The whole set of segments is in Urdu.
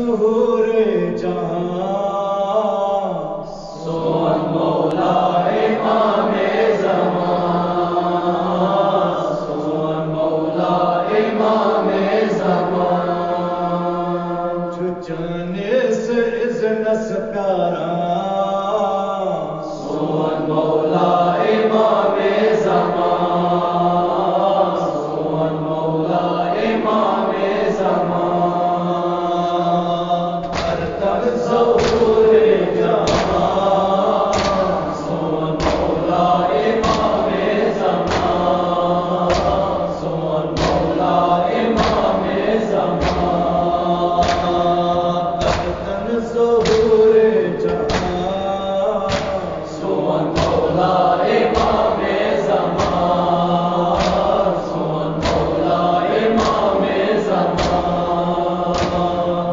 ظہور جہاں سون مولا امام زمان، سون مولا امام زمان، جو جانے سے اذنس پیارا سون مولا امام زمان، سون مولا امام زمان، ہر تن ظہور جہاں سون مولا امام زمان، سون مولا امام زمان، تن ظہور جہاں سون مولا امام زمان، سون مولا امام زمان،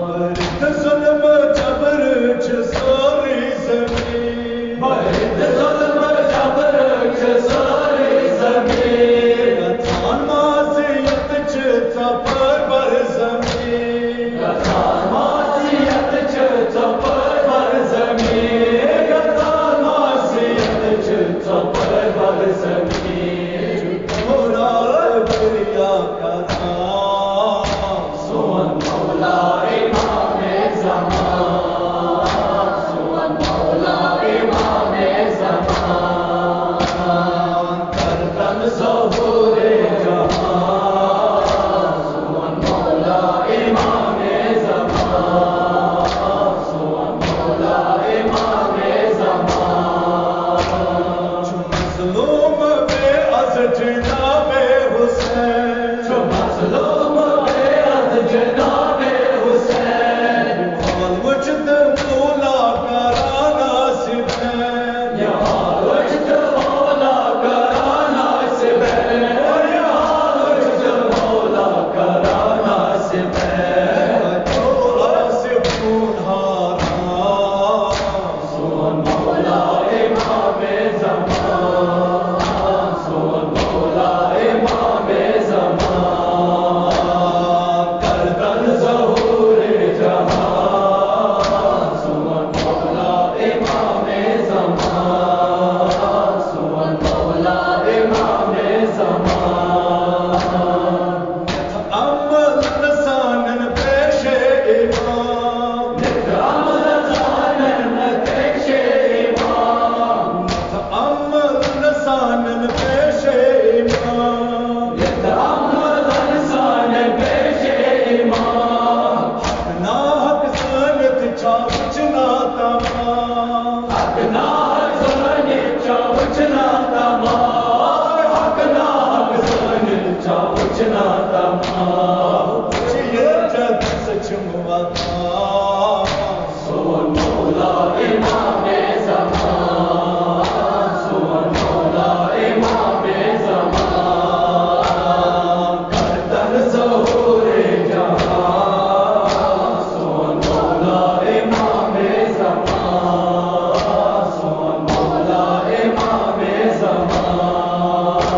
برد ظلم جبر چھ ساری زمین برد ظلم جبر چھ ساری زمین، گتان معصیت چھ تپر بر زمین گتان معصیت چھ تپر بر زمین، گتان معصیت چھ تپر بر زمین، تھوڑا بریا کرا سون مولا امام زمان، سون مولا امام زمان، ہر تن ظہور جہاں سون مولا امام زمان، سون مولا امام زمان، چھ مظلوم بے از جناب حسین جو مظلوم بے عز جناب حسین، حال وجد مولا کرانا سبین یہاں وجد مولا کرانا سبین، یہاں وجد مولا کرانا سبین، تو آصف ہارا سون مولا امام زمان، سون مولا امام زمان، گردن ظہور جہاں سون مولا امام زمان، سون مولا امام زمان، عمل نسانن پیش امام عمل زانن پیش امام، عمل نسانن پیش امام عمل انسان پیش امام، نا حق سنت چاوچنا تمام حق ناک زن چاوچنا تمام، حق ناک زن چاوچنا تمام، چیئے جد سچمواتا سون مولا امام زمان، سون مولا امام زمان، گردن ظہور جہاں سون مولا امام زمان، سون مولا امام زمان،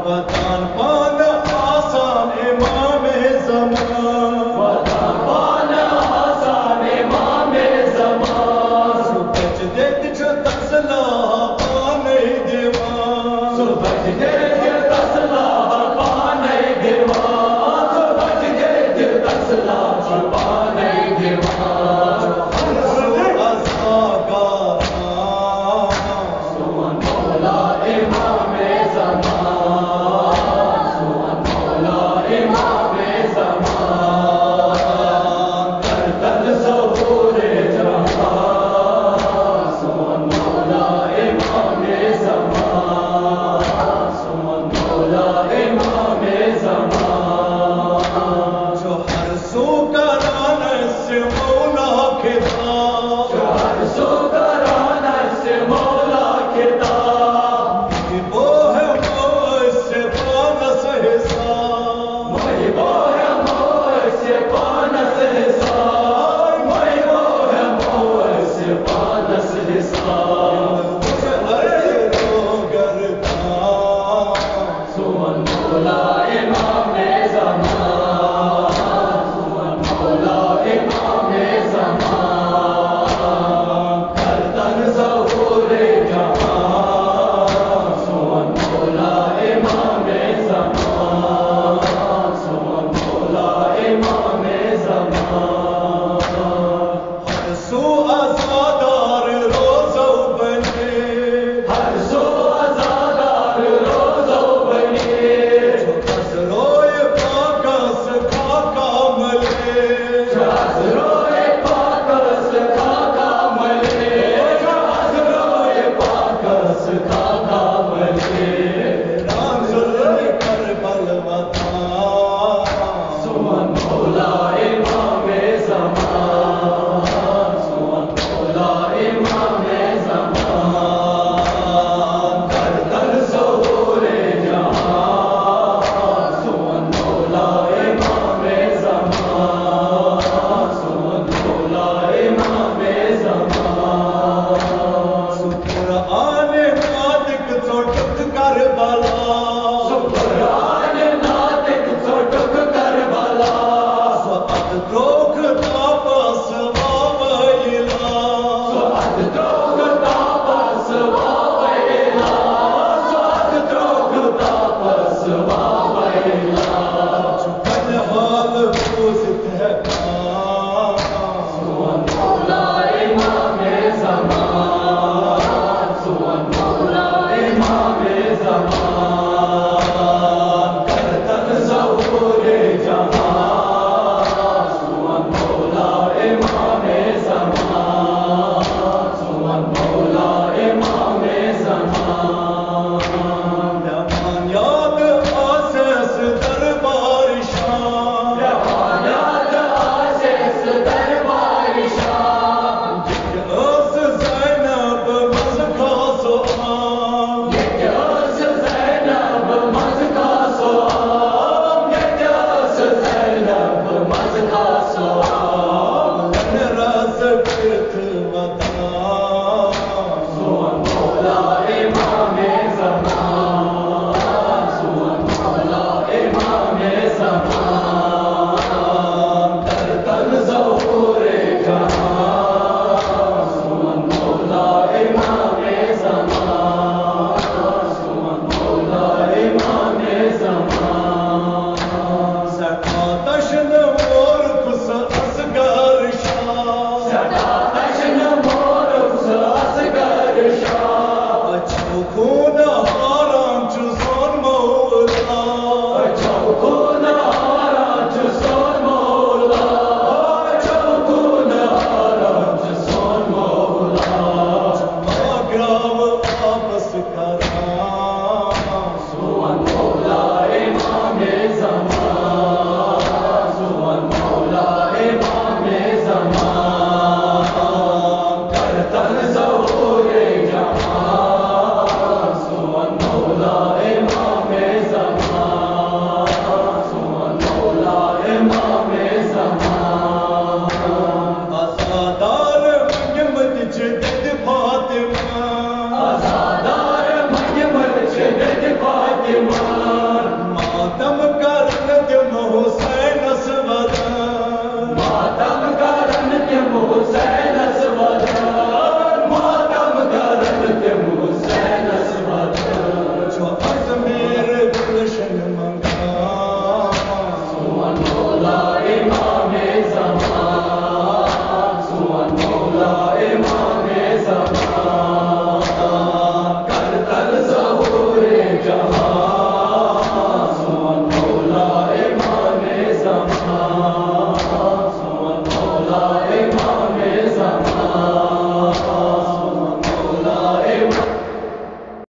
وطن پان آسان امام زمان وطن پان آسان امام زمان، سپچ دیت چھ تسلا پانے دیوان سبج دے دل تسلا پانے دیوان، سبج دے دل تسلا پانے دیوان، سون مولا امام زمان، سون مولا امام زمان، گردن ظہور جہاں سون مولا امام زمان، سون مولا امام زمان، جو ہر سو کران سے مولا امام زمان